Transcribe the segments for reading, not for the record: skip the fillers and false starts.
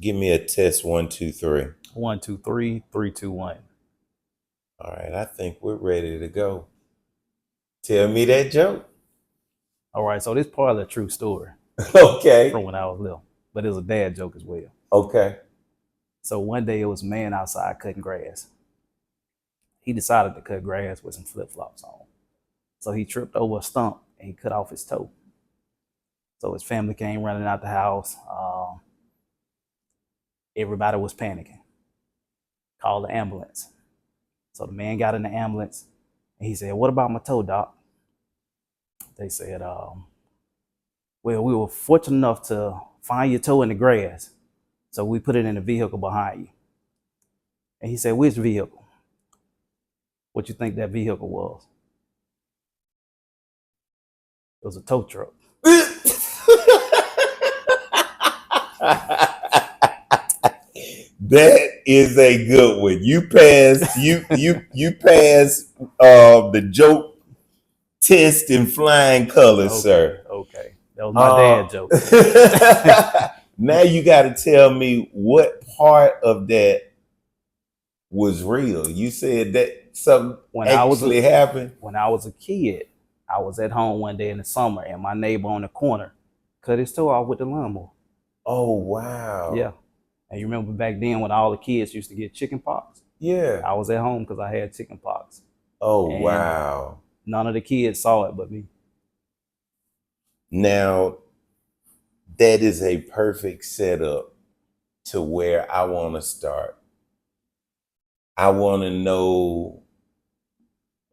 Give me a test 1, 2, 3. 1, 2, 3, 3, 2, 1. All right, I think we're ready to go. Tell me that joke. All right, so this part of the true story Okay. from when I was little, but it was a dad joke as well. Okay. So one day it was a man outside cutting grass. He decided to cut grass with some flip-flops on. So he tripped over a stump and he cut off his toe. So his family came running out the house. Everybody was panicking. Called the ambulance. So the man got in the ambulance and he said, "What about my toe, doc?" They said, "Well, we were fortunate enough to find your toe in the grass. So we put it in the vehicle behind you." And he said, "Which vehicle?" What you think that vehicle was? It was a tow truck. That is a good one. You passed you passed the joke test in flying colors, Okay, sir. okay. That was my dad joke. Now you got to tell me what part of that was real. You said that something actually happened. When I was a kid, I was at home one day in the summer and my neighbor on the corner cut his toe off with the lawnmower. Oh, wow. Yeah. And you remember back then when all the kids used to get chicken pox? Yeah. I was at home because I had chicken pox. Oh, And wow. none of the kids saw it but me. Now, that is a perfect setup to where I want to start. I want to know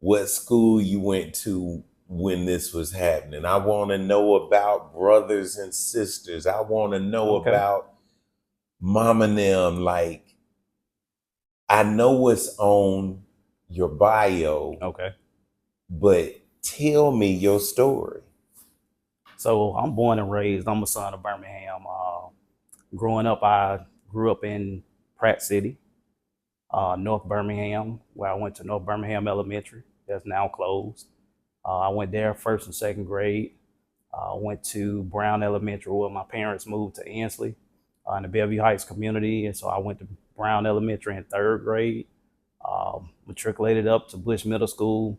what school you went to when this was happening. I want to know about brothers and sisters. I want to know about mom and them. Like, I know what's on your bio. Okay. But tell me your story. So I'm born and raised. I'm a son of Birmingham. Growing up, I grew up in Pratt City, North Birmingham, where I went to North Birmingham Elementary. That's now closed. I went there first and second grade. Went to Brown Elementary where my parents moved to Ansley in the Bellevue Heights community. And so I went to Brown Elementary in third grade. Matriculated up to Bush Middle School.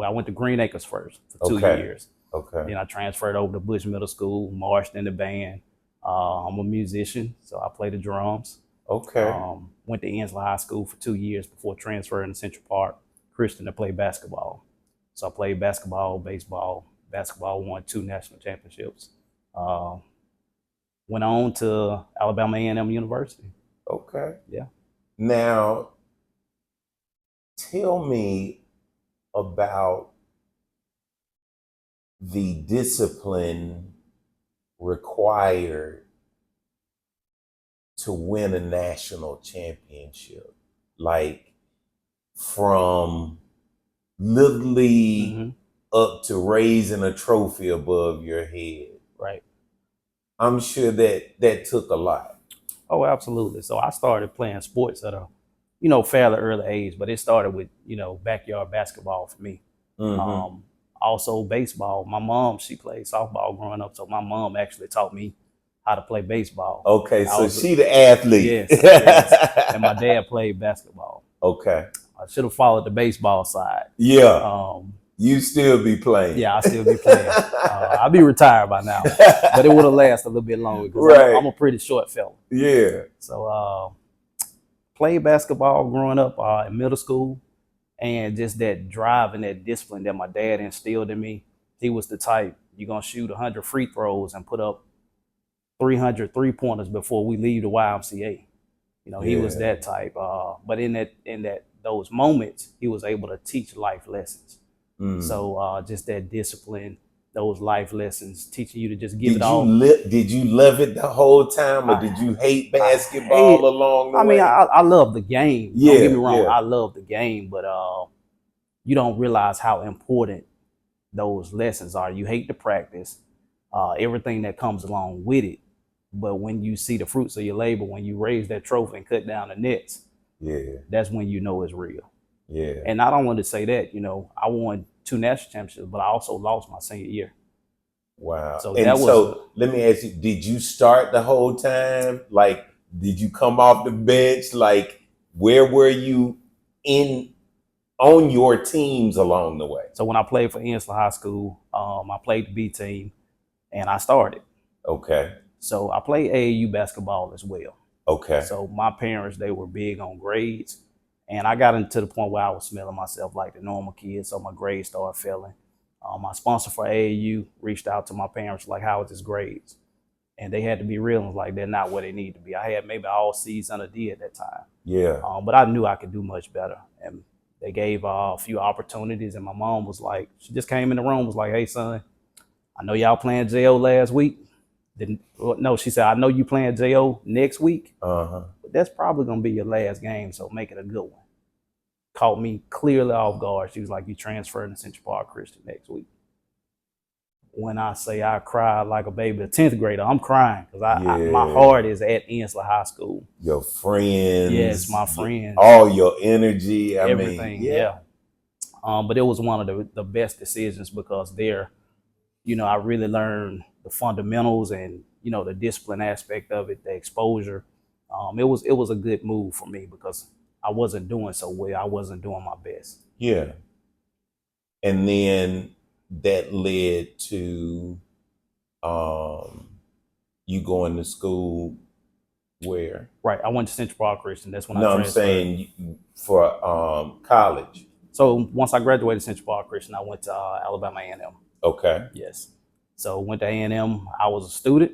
I went to Green Acres first for 2 years. Okay. Then I transferred over to Bush Middle School, marched in the band. I'm a musician, so I play the drums. Okay. Went to Ansley High School for 2 years before transferring to Central Park Christian to play basketball. So I played basketball, baseball. Basketball, won 2 national championships. Went on to Alabama A&M University. Okay. Yeah. Now, tell me about the discipline required to win a national championship. Like from Little League up to raising a trophy above your head. Right. I'm sure that took a lot. Oh, absolutely. So I started playing sports at a, fairly early age, but it started with, backyard basketball for me. Also baseball. My mom, she played softball growing up, so my mom actually taught me how to play baseball. Okay, so she the athlete. Yes. And my dad played basketball. Okay. I should have followed the baseball side. Yeah. You still be playing. Yeah, I still be playing. I'll be retired by now, but it would have lasted a little bit longer because Right. I'm a pretty short fella. Yeah. So played basketball growing up in middle school, and just that drive and that discipline that my dad instilled in me. He was the type, you're going to shoot 100 free throws and put up 300 three-pointers before we leave the YMCA. He was that type. But in those moments, he was able to teach life lessons. So just that discipline, those life lessons, teaching you to just give it all. Did you love it the whole time, or did you hate basketball along the way? I mean, I love the game. Yeah, don't get me wrong, yeah. I love the game, but you don't realize how important those lessons are. You hate the practice, everything that comes along with it. But when you see the fruits of your labor, when you raise that trophy and cut down the nets, that's when you know it's real. Yeah. And I don't want to say that, I won 2 national championships, but I also lost my senior year. Wow. So let me ask you, did you start the whole time? Like Did you come off the bench? Like, where were you on your teams along the way? So when I played for Ensler High School, I played the B team, and I started. Okay. So I played AAU basketball as well. Okay. So my parents, they were big on grades, and I got into the point where I was smelling myself like the normal kid, so my grades started failing. My sponsor for AAU reached out to my parents like, "How was his grades?" And they had to be real and was like, they're not where they need to be. I had maybe all C's under D at that time. Yeah. But I knew I could do much better. And they gave a few opportunities, and my mom was like, she just came in the room, was like, "Hey, son, I know y'all playing JO last week." No, she said, "I know you playing JO next week, Uh-huh. but that's probably going to be your last game, so make it a good one." Caught me clearly off guard. She was like, "You transferring to Central Park Christian next week." When I say I cried like a baby, a 10th grader, I'm crying because my heart is at Ensler High School. Your friends. Yes, my friends. All your energy. Everything, yeah. But it was one of the best decisions because there, I really learned the fundamentals and, the discipline aspect of it, the exposure. It was a good move for me because I wasn't doing so well. I wasn't doing my best. Yeah. And then that led to you going to school where? Right. I went to Central Park Christian. That's when I No, I'm transferred. saying for college. So once I graduated Central Park Christian, I went to Alabama A&M. Okay. Yes. So went to A&M. I was a student.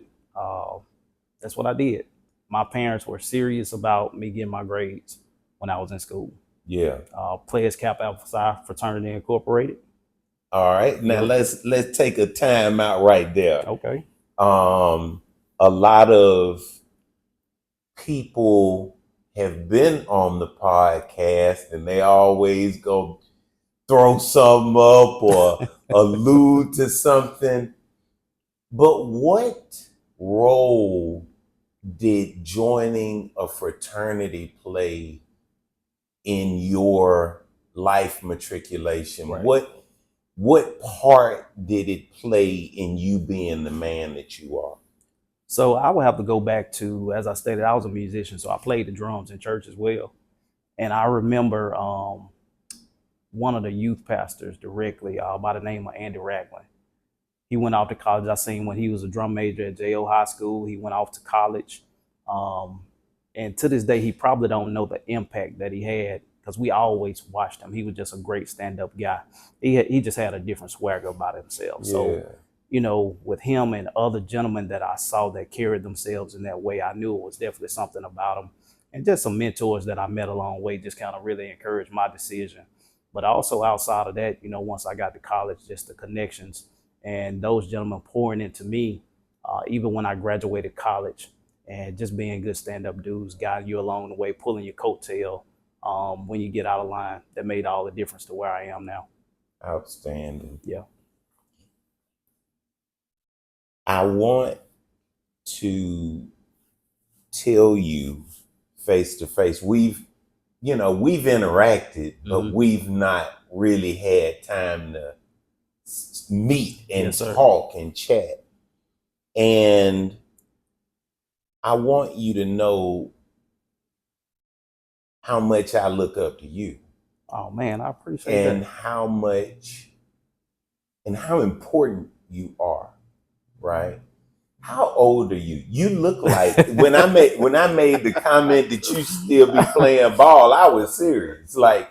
That's what I did. My parents were serious about me getting my grades when I was in school. Yeah. Players Kappa Alpha Psi Fraternity Incorporated. All right. Now let's take a time out right there. Okay. A lot of people have been on the podcast and they always go throw something up or allude to something. But what role did joining a fraternity play in your life matriculation? Right. What part did it play in you being the man that you are? So I would have to go back to, as I stated, I was a musician, so I played the drums in church as well. And I remember one of the youth pastors directly by the name of Andy Ragland. He went off to college. I seen when he was a drum major at JO High School. He went off to college. And to this day, he probably don't know the impact that he had because we always watched him. He was just a great stand-up guy. He just had a different swagger about himself. Yeah. So, with him and other gentlemen that I saw that carried themselves in that way, I knew it was definitely something about him. And just some mentors that I met along the way just kind of really encouraged my decision. But also outside of that, once I got to college, just the connections and those gentlemen pouring into me, even when I graduated college, and just being good stand-up dudes, guiding you along the way, pulling your coattail when you get out of line, that made all the difference to where I am now. Outstanding. Yeah. I want to tell you face to face, we've interacted, but we've not really had time to meet and talk and chat. And I want you to know how much I look up to you. Oh man, I appreciate that. And how important you are, right? How old are you? You look like when I made the comment that you still be playing ball, I was serious. Like,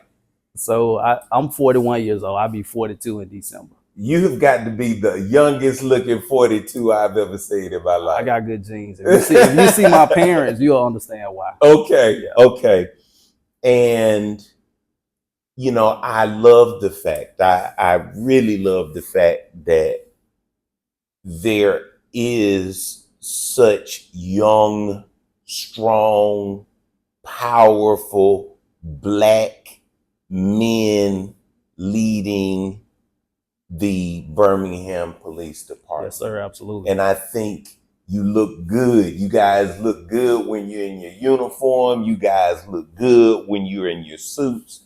so I'm 41 years old. I'll be 42 in December. You have got to be the youngest looking 42 I've ever seen in my life. I got good genes. If you see my parents, you'll understand why. Okay. Yeah. Okay. And I love the fact, I really love the fact that there is such young, strong, powerful Black men leading the Birmingham Police Department. Yes, sir, absolutely. And I think you look good. You guys look good when you're in your uniform. You guys look good when you're in your suits.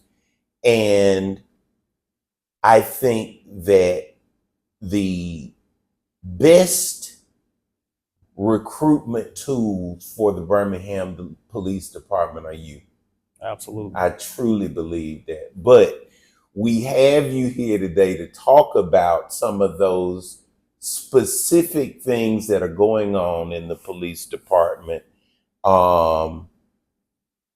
And I think that the best recruitment tools for the Birmingham Police Department are you. Absolutely. I truly believe that. But we have you here today to talk about some of those specific things that are going on in the police department,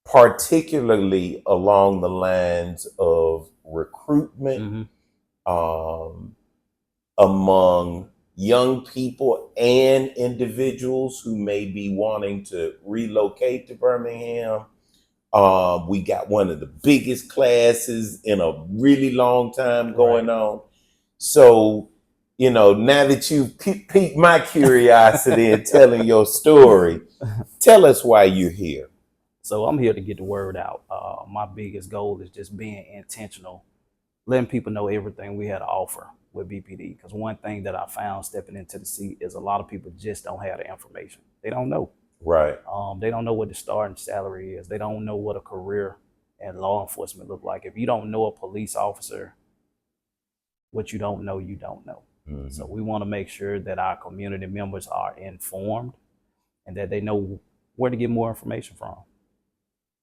particularly along the lines of recruitment, among young people and individuals who may be wanting to relocate to Birmingham. We got one of the biggest classes in a really long time going on. So, now that you've piqued my curiosity in telling your story, tell us why you're here. So I'm here to get the word out. My biggest goal is just being intentional, letting people know everything we had to offer with BPD. Because one thing that I found stepping into the seat is a lot of people just don't have the information. They don't know. Right. They don't know what the starting salary is. They don't know what a career in law enforcement look like. If you don't know a police officer, what you don't know, you don't know. Mm-hmm. So we want to make sure that our community members are informed and that they know where to get more information from.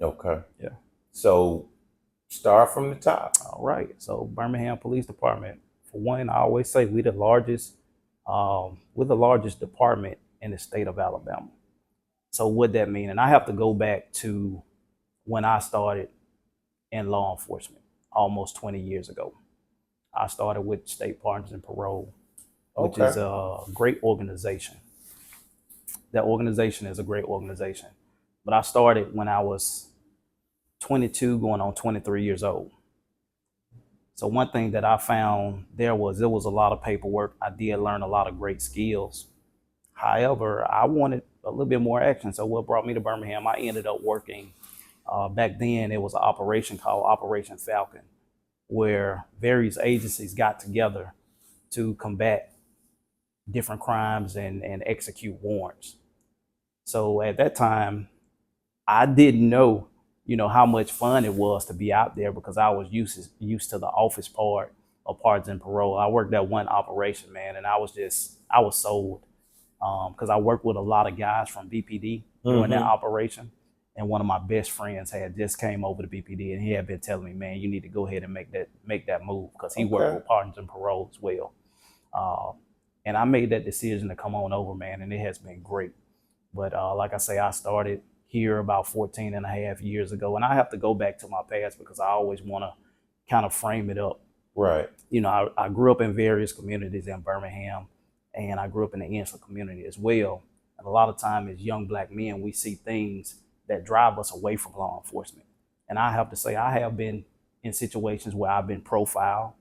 Okay. Yeah. So start from the top. All right. So Birmingham Police Department, for one, I always say we're the largest department in the state of Alabama. So what that mean? And I have to go back to when I started in law enforcement almost 20 years ago. I started with State Partners in Parole, which is a great organization. That organization is a great organization. But I started when I was 22, going on 23 years old. So one thing that I found there was a lot of paperwork. I did learn a lot of great skills. However, I wanted a little bit more action. So what brought me to Birmingham, I ended up working, back then it was an operation called Operation Falcon, where various agencies got together to combat different crimes and execute warrants. So at that time, I didn't know, how much fun it was to be out there because I was used to the office part of Partners in Parole. I worked at one operation, man, and I was sold. Because I worked with a lot of guys from BPD during that operation. And one of my best friends had just came over to BPD and he had been telling me, man, you need to go ahead and make that move because he worked with Partners in Parole as well. And I made that decision to come on over, man, and it has been great. But like I say, I started here about 14 and a half years ago. And I have to go back to my past because I always want to kind of frame it up. Right. I grew up in various communities in Birmingham. And I grew up in the Ensler community as well. And a lot of time as young Black men, we see things that drive us away from law enforcement. And I have to say, I have been in situations where I've been profiled.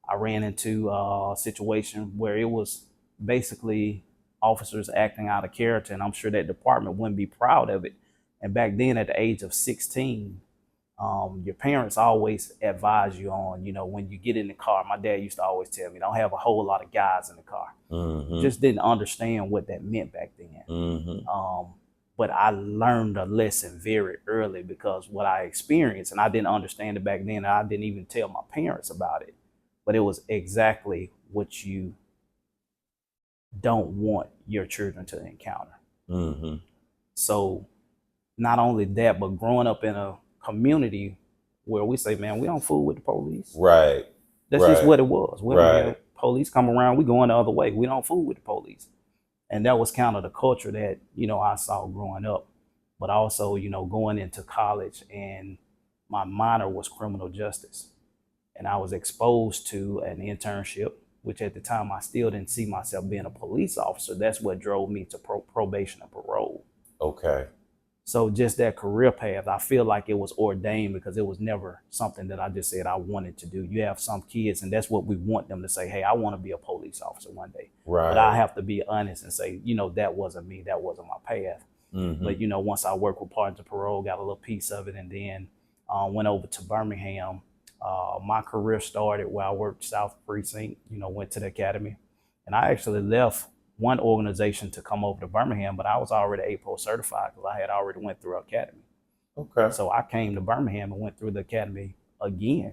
I ran into a situation where it was basically officers acting out of character. And I'm sure that department wouldn't be proud of it. And back then at the age of 16, your parents always advise you on, when you get in the car. My dad used to always tell me, don't have a whole lot of guys in the car. Just didn't understand what that meant back then. But I learned a lesson very early because what I experienced, and I didn't understand it back then, and I didn't even tell my parents about it, but it was exactly what you don't want your children to encounter. So not only that, but growing up in a community where we say, man, we don't fool with the police. Right. That's just what it was. When police come around, we going the other way. We don't fool with the police. And that was kind of the culture that, I saw growing up. But also, going into college, and my minor was criminal justice. And I was exposed to an internship, which at the time I still didn't see myself being a police officer. That's what drove me to probation and parole. Okay. So just that career path, I feel like it was ordained because it was never something that I just said I wanted to do. You have some kids, and that's what we want them to say, hey, I want to be a police officer one day. Right. But I have to be honest and say, that wasn't me. That wasn't my path. But, once I worked with Partners of Parole, got a little piece of it, and then went over to Birmingham. My career started where I worked South Precinct, went to the academy. And I actually left one organization to come over to Birmingham, but I was already APO certified because I had already went through academy. Okay. So I came to Birmingham and went through the academy again.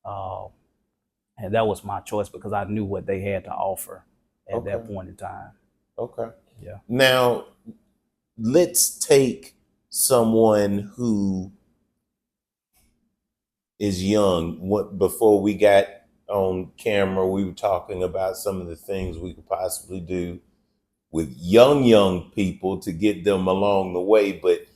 And that was my choice because I knew what they had to offer at that point in time. Okay. Yeah. Now, let's take someone who is young. What before we got on camera, we were talking about some of the things we could possibly do with young people to get them along the way. But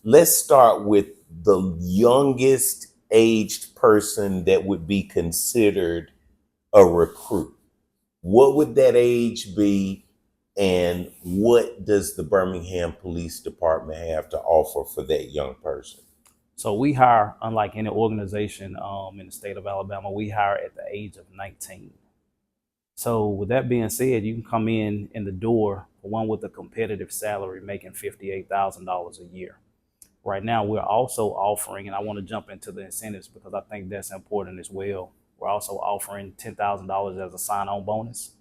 let's start with the youngest aged person that would be considered a recruit. What would that age be? And what does the Birmingham Police Department have to offer for that young person? So we hire, unlike any organization in the state of Alabama, we hire at the age of 19. So with that being said, you can come in the door, one with a competitive salary, making $58,000 a year. Right now, we're also offering, and I want to jump into the incentives because I think that's important as well. We're also offering $10,000 as a sign-on bonus.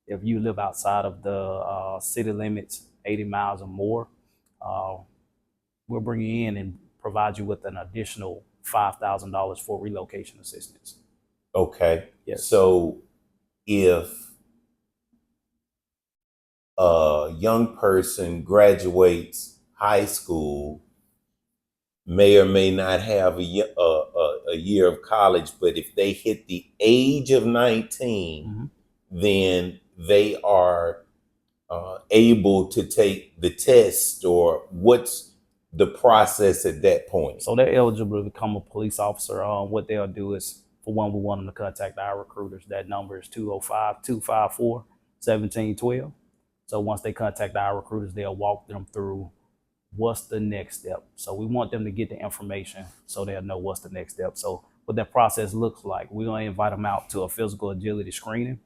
If you live outside of the city limits, 80 miles or more, uh, we'll bring you in and provide you with an additional $5,000 for relocation assistance. Okay. Yes. So if a young person graduates high school, may or may not have a year of college, but if they hit the age of 19, then they are able to take the test, or what's the process at that point? So they're eligible to become a police officer. What they'll do is, for one, we want them to contact our recruiters. That number is 205-254-1712. So once they contact our recruiters, they'll walk them through what's the next step. So we want them to get the information so they'll know what's the next step. So what that process looks like, we're going to invite them out to a physical agility screening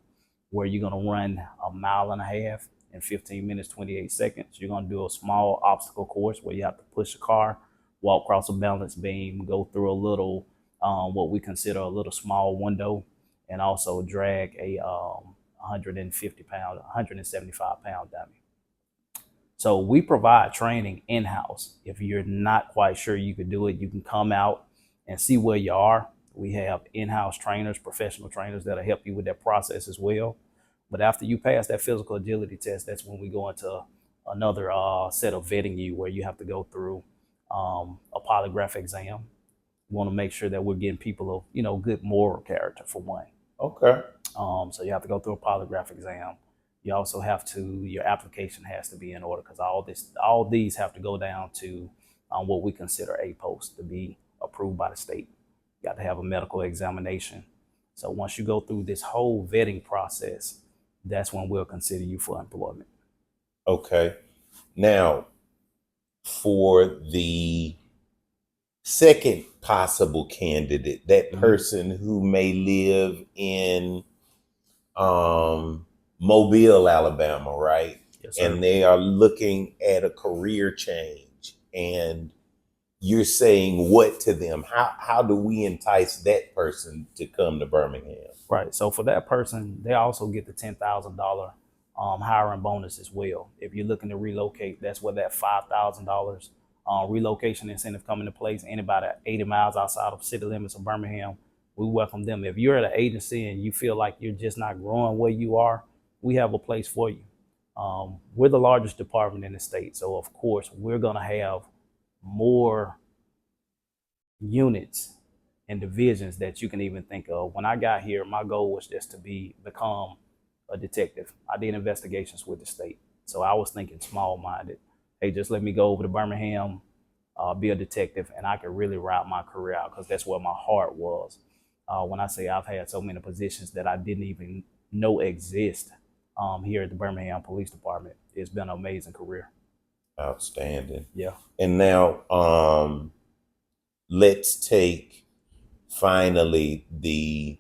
where you're going to run a mile and a half in 15 minutes, 28 seconds. You're going to do a small obstacle course where you have to push a car, walk across a balance beam, go through a little, what we consider a little small window, and also drag a 175 pound dummy. So we provide training in-house. If you're not quite sure you could do it, you can come out and see where you are. We have in-house trainers, professional trainers that'll help you with that process as well. But after you pass that physical agility test, that's when we go into another set of vetting you, where you have to go through a polygraph exam. We want to make sure that we're getting people of, good moral character, for one. Okay. So you have to go through a polygraph exam. You also have to, your application has to be in order, because all these have to go down to what we consider a post to be approved by the state. You got to have a medical examination. So once you go through this whole vetting process, that's when we'll consider you for employment. Okay. Now, for the second possible candidate, that person who may live in Mobile, Alabama, right? Yes, sir. And they are looking at a career change, and you're saying what to them? How do we entice that person to come to Birmingham? Right. So for that person, they also get the $10,000 hiring bonus as well. If you're looking to relocate, that's where that $5,000 relocation incentive come into place. Anybody 80 miles outside of city limits of Birmingham, we welcome them. If you're at an agency and you feel like you're just not growing where you are, we have a place for you. We're the largest department in the state, so of course we're going to have more units and divisions that you can even think of. When I got here, my goal was just to become a detective. I did investigations with the state, so I was thinking small-minded. Hey, just let me go over to Birmingham, be a detective, and I could really route my career out, because that's where my heart was. When I say I've had so many positions that I didn't even know exist here at the Birmingham Police Department, it's been an amazing career. Outstanding. Yeah. And now, let's take finally the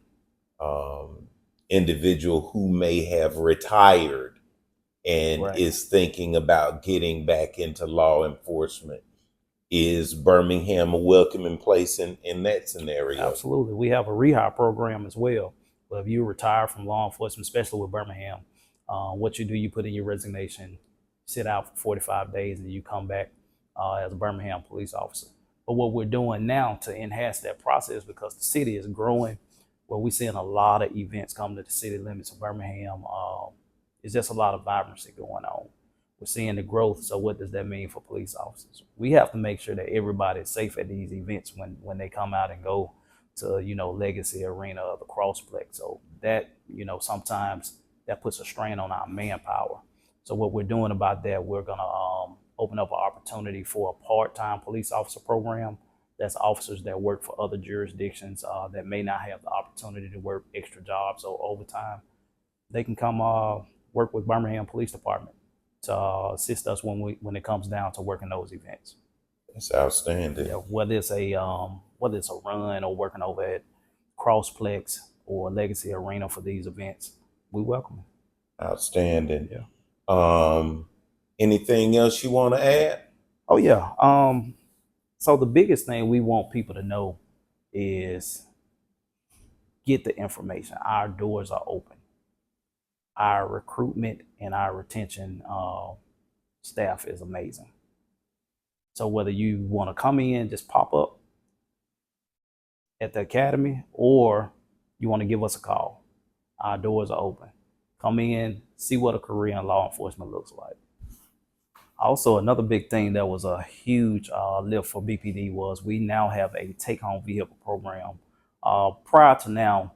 individual who may have retired and Right. is thinking about getting back into law enforcement. Is Birmingham a welcoming place in that scenario? Absolutely. We have a rehire program as well. But if you retire from law enforcement, especially with Birmingham, what you do, you put in your resignation, sit out for 45 days, and you come back as a Birmingham police officer. But what we're doing now to enhance that process, because the city is growing, where we're seeing a lot of events come to the city limits of Birmingham, it's just a lot of vibrancy going on. We're seeing the growth. So what does that mean for police officers? We have to make sure that everybody is safe at these events when they come out and go to, Legacy Arena or the Crossplex. So that, sometimes that puts a strain on our manpower. So what we're doing about that, we're going to open up an opportunity for a part-time police officer program. That's officers that work for other jurisdictions that may not have the opportunity to work extra jobs or overtime. They can come work with Birmingham Police Department to assist us when it comes down to working those events. That's outstanding. Yeah, whether it's a run or working over at Crossplex or Legacy Arena for these events, we welcome them. Outstanding. Yeah. Anything else you want to add? Oh yeah. So the biggest thing we want people to know is get the information. Our doors are open. Our recruitment and our retention staff is amazing. So whether you want to come in, just pop up at the academy, or you want to give us a call, our doors are open. Come in, see what a career in law enforcement looks like. Also, another big thing that was a huge lift for BPD was we now have a take-home vehicle program. Prior to now,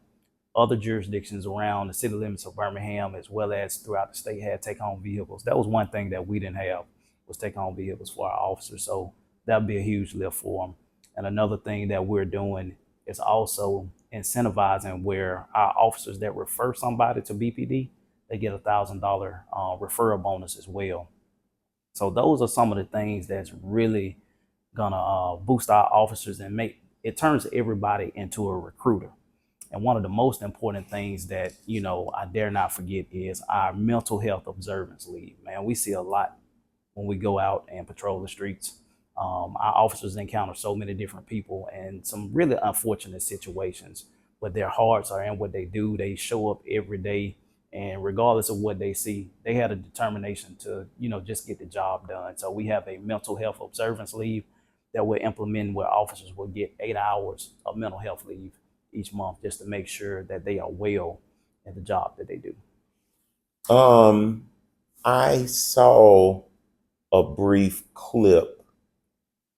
other jurisdictions around the city limits of Birmingham, as well as throughout the state, had take-home vehicles. That was one thing that we didn't have, was take-home vehicles for our officers. So that'd be a huge lift for them. And another thing that we're doing is also incentivizing where our officers that refer somebody to BPD, they get $1,000 referral bonus as well. So those are some of the things that's really gonna boost our officers and it turns everybody into a recruiter. And one of the most important things that, I dare not forget is our mental health observance leave. Man, we see a lot when we go out and patrol the streets. Our officers encounter so many different people and some really unfortunate situations, but their hearts are in what they do. They show up every day, and regardless of what they see, they had a determination to, just get the job done. So we have a mental health observance leave that we're implementing where officers will get 8 hours of mental health leave each month just to make sure that they are well at the job that they do. I saw a brief clip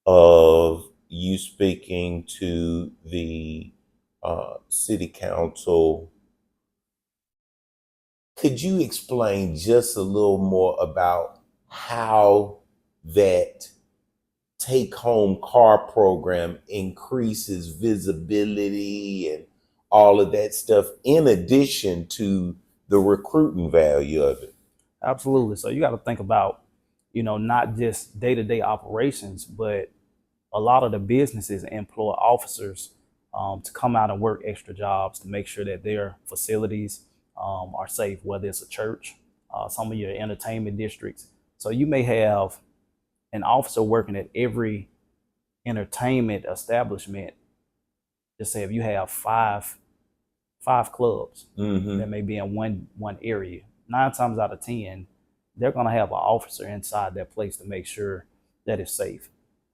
of you speaking to the city council. Could you explain just a little more about how that take-home car program increases visibility and all of that stuff, in addition to the recruiting value of it? Absolutely. So you got to think about, not just day-to-day operations, but a lot of the businesses employ officers to come out and work extra jobs to make sure that their facilities are safe, whether it's a church, some of your entertainment districts. So you may have an officer working at every entertainment establishment. Just say if you have five clubs that may be in one area, 9 times out of 10, they're going to have an officer inside that place to make sure that it's safe.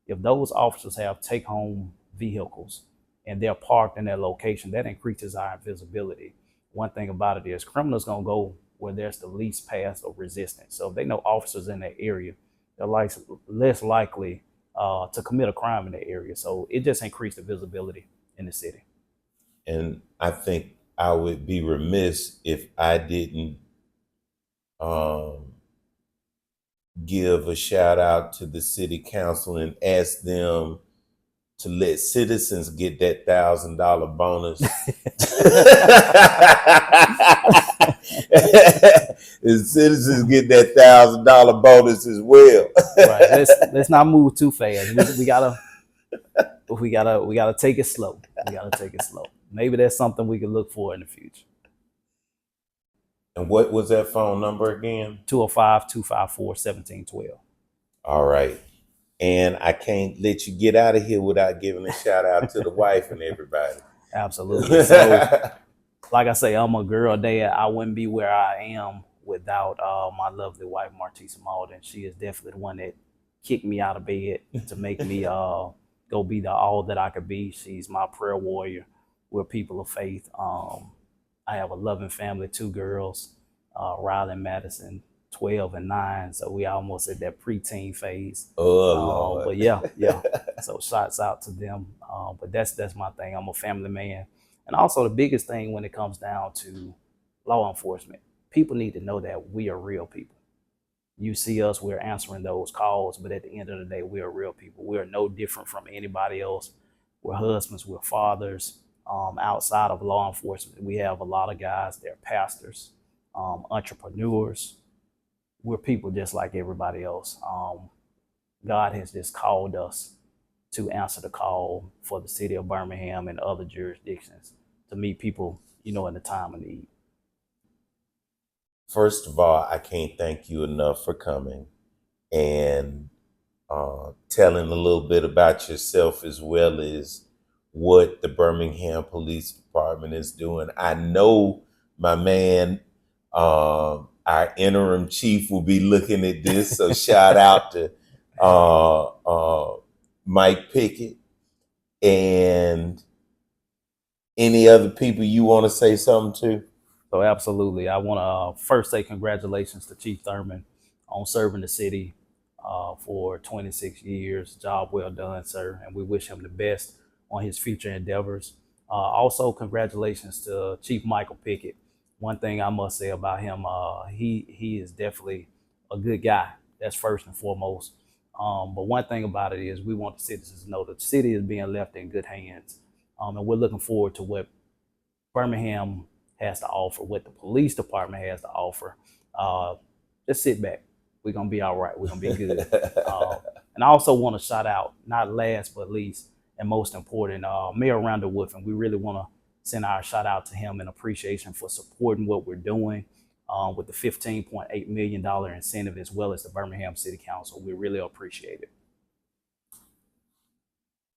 If those officers have take-home vehicles and they're parked in that location, that increases our visibility. One thing about it is criminals going to go where there's the least path of resistance. So if they know officers in that area, they're less likely to commit a crime in the area. So it just increased the visibility in the city. And I think I would be remiss if I didn't give a shout out to the city council and ask them to let citizens get that $1,000 bonus. And citizens get that $1,000 bonus as well. Right. Let's not move too fast. We gotta take it slow. We gotta take it slow. Maybe that's something we can look for in the future. And what was that phone number again? 205-254-1712. All right. And I can't let you get out of here without giving a shout out to the wife and everybody. Absolutely. So, like I say, I'm a girl dad. I wouldn't be where I am without my lovely wife, Rodarius Mauldin. She is definitely the one that kicked me out of bed to make me go be the all that I could be. She's my prayer warrior. We're people of faith. I have a loving family, 2 girls, Riley and Madison. 12 and 9. So we almost at that preteen phase. Oh Lord. But yeah. So shouts out to them. But that's my thing. I'm a family man. And also the biggest thing when it comes down to law enforcement, people need to know that we are real people. You see us, we're answering those calls, but at the end of the day, we are real people. We are no different from anybody else. We're husbands, we're fathers. Outside of law enforcement, we have a lot of guys, they're pastors, entrepreneurs. We're people just like everybody else. God has just called us to answer the call for the city of Birmingham and other jurisdictions to meet people, in the time of need. First of all, I can't thank you enough for coming and telling a little bit about yourself as well as what the Birmingham Police Department is doing. I know my man, our interim chief, will be looking at this, so shout out to Mike Pickett and any other people you want to say something to. So absolutely, I want to first say congratulations to Chief Thurman on serving the city for 26 years. Job well done, sir, and we wish him the best on his future endeavors. Also, congratulations to Chief Michael Pickett. One thing I must say about him, he is definitely a good guy. That's first and foremost. But one thing about it is we want the citizens to know that the city is being left in good hands, and we're looking forward to what Birmingham has to offer, what the police department has to offer. Just sit back. We're going to be all right. We're going to be good. And I also want to shout out, not last but least, and most important, Mayor Randall Wood. And we really want to send our shout out to him in appreciation for supporting what we're doing with the $15.8 million incentive, as well as the Birmingham City Council. We really appreciate it.